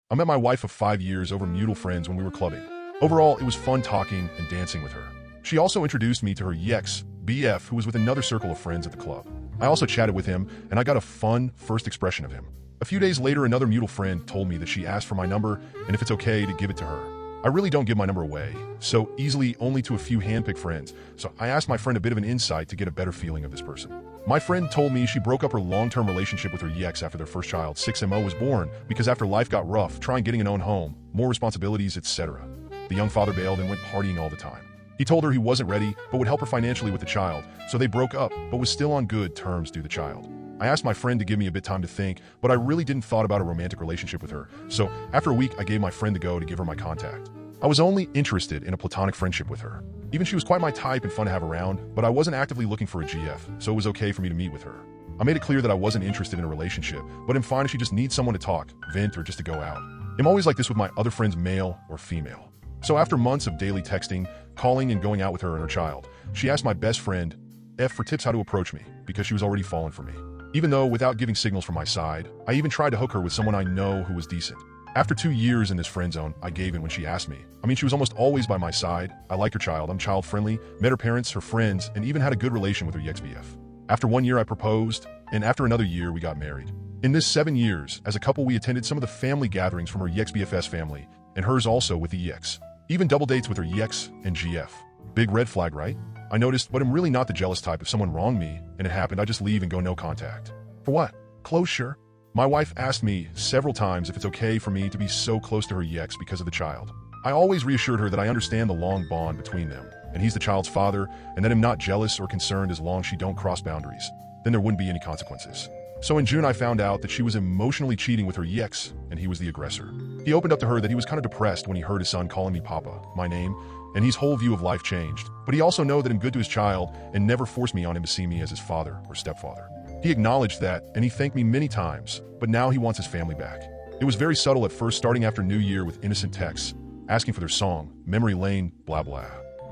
I met my wife of 5 years over mutual friends when we were clubbing. Overall, it was fun talking and dancing with her. She also introduced me to her BF, who was with another circle of friends at the club. I also chatted with him, and I got a fun first expression of him. A few days later, another mutual friend told me that she asked for my number and if it's okay to give it to her. I really don't give my number away, so easily only to a few handpicked friends, so I asked my friend a bit of an insight to get a better feeling of this person. My friend told me she broke up her long-term relationship with her ex after their first child, 6MO, was born because after life got rough, trying getting an own home, more responsibilities, etc. The young father bailed and went partying all the time. He told her he wasn't ready, but would help her financially with the child, so they broke up, but was still on good terms due to the child. I asked my friend to give me a bit time to think, but I really didn't thought about a romantic relationship with her, so after a week I gave my friend the go to give her my contact. I was only interested in a platonic friendship with her. Even she was quite my type and fun to have around, but I wasn't actively looking for a GF, so it was okay for me to meet with her. I made it clear that I wasn't interested in a relationship, but I'm fine if she just needs someone to talk, vent, or just to go out. I'm always like this with my other friends, male or female. So after months of daily texting, calling, and going out with her and her child, she asked my best friend, F, for tips how to approach me, because she was already fallen for me. Even though, without giving signals from my side, I even tried to hook her with someone I know who was decent. After 2 years in this friend zone, I gave in when she asked me. She was almost always by my side. I like her child, I'm child-friendly, met her parents, her friends, and even had a good relation with her ex-BF. After 1 year, I proposed, and after another year, we got married. In this 7 years, as a couple, we attended some of the family gatherings from her ex-BF's family, and hers also with the ex. Even double dates with her ex and GF. Big red flag, right? I noticed, but I'm really not the jealous type. If someone wronged me, and it happened, I just leave and go no contact. For what? Closure? My wife asked me several times if it's okay for me to be so close to her ex because of the child. I always reassured her that I understand the long bond between them, and he's the child's father, and that I'm not jealous or concerned as long as she don't cross boundaries. Then there wouldn't be any consequences. So in June, I found out that she was emotionally cheating with her ex, and he was the aggressor. He opened up to her that he was kind of depressed when he heard his son calling me Papa, my name, and his whole view of life changed. But he also know that I'm good to his child and never forced me on him to see me as his father or stepfather. He acknowledged that, and he thanked me many times, but now he wants his family back. It was very subtle at first, starting after New Year with innocent texts, asking for their song, memory lane, blah blah.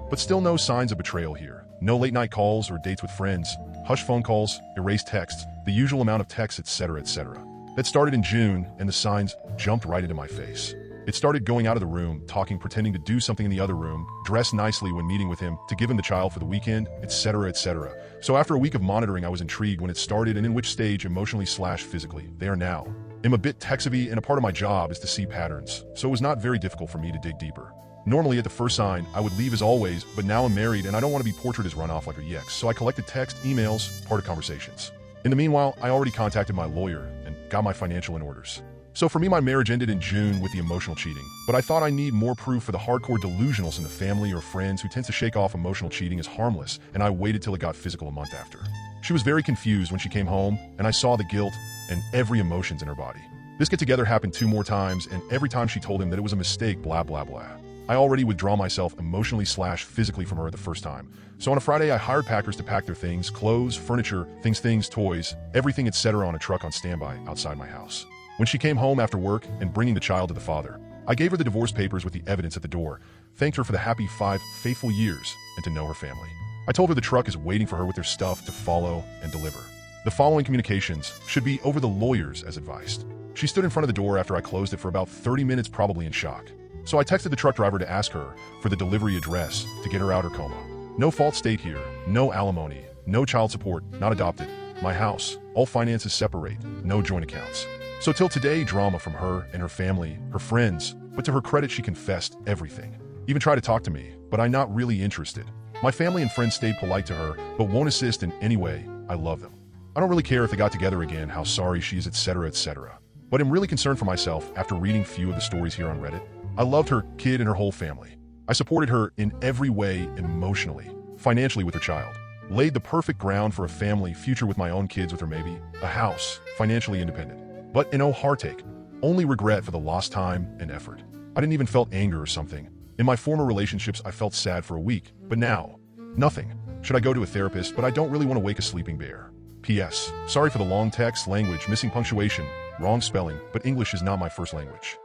But still no signs of betrayal here. No late night calls or dates with friends, hush phone calls, erased texts, the usual amount of texts, etc., etc. That started in June, and the signs jumped right into my face. It started going out of the room, talking, pretending to do something in the other room, dress nicely when meeting with him, to give him the child for the weekend, etc., etc. So after a week of monitoring, I was intrigued when it started and in which stage emotionally/physically they are now. I'm a bit tech-savvy, and a part of my job is to see patterns, so it was not very difficult for me to dig deeper. Normally at the first sign, I would leave as always, but now I'm married and I don't want to be portrayed as runoff like her ex, so I collected text, emails, part of conversations. In the meanwhile, I already contacted my lawyer and got my financial in orders. So for me, my marriage ended in June with the emotional cheating, but I thought I need more proof for the hardcore delusionals in the family or friends who tends to shake off emotional cheating as harmless, and I waited till it got physical a month after. She was very confused when she came home, and I saw the guilt and every emotions in her body. This get-together happened 2 more times, and every time she told him that it was a mistake, blah blah blah. I already withdraw myself emotionally/physically from her the first time. So on a Friday, I hired packers to pack their things, clothes, furniture, things, toys, everything, etc. on a truck on standby outside my house. When she came home after work and bringing the child to the father, I gave her the divorce papers with the evidence at the door, thanked her for the happy 5 faithful years, and to know her family. I told her the truck is waiting for her with their stuff to follow and deliver. The following communications should be over the lawyers as advised. She stood in front of the door after I closed it for about 30 minutes, probably in shock. So I texted the truck driver to ask her for the delivery address to get her out her coma. No fault state here, no alimony, no child support, not adopted, my house, all finances separate, no joint accounts. So till today, drama from her and her family, her friends, but to her credit, she confessed everything. Even tried to talk to me, but I'm not really interested. My family and friends stayed polite to her, but won't assist in any way. I love them. I don't really care if they got together again, how sorry she is, etc., etc. But I'm really concerned for myself after reading few of the stories here on Reddit. I loved her kid and her whole family. I supported her in every way, emotionally, financially with her child. Laid the perfect ground for a family future with my own kids, with her maybe, a house, financially independent. But no heartache, only regret for the lost time and effort. I didn't even felt anger or something. In my former relationships, I felt sad for a week, but now, nothing. Should I go to a therapist? But I don't really want to wake a sleeping bear. P.S. Sorry for the long text, language, missing punctuation, wrong spelling, but English is not my first language.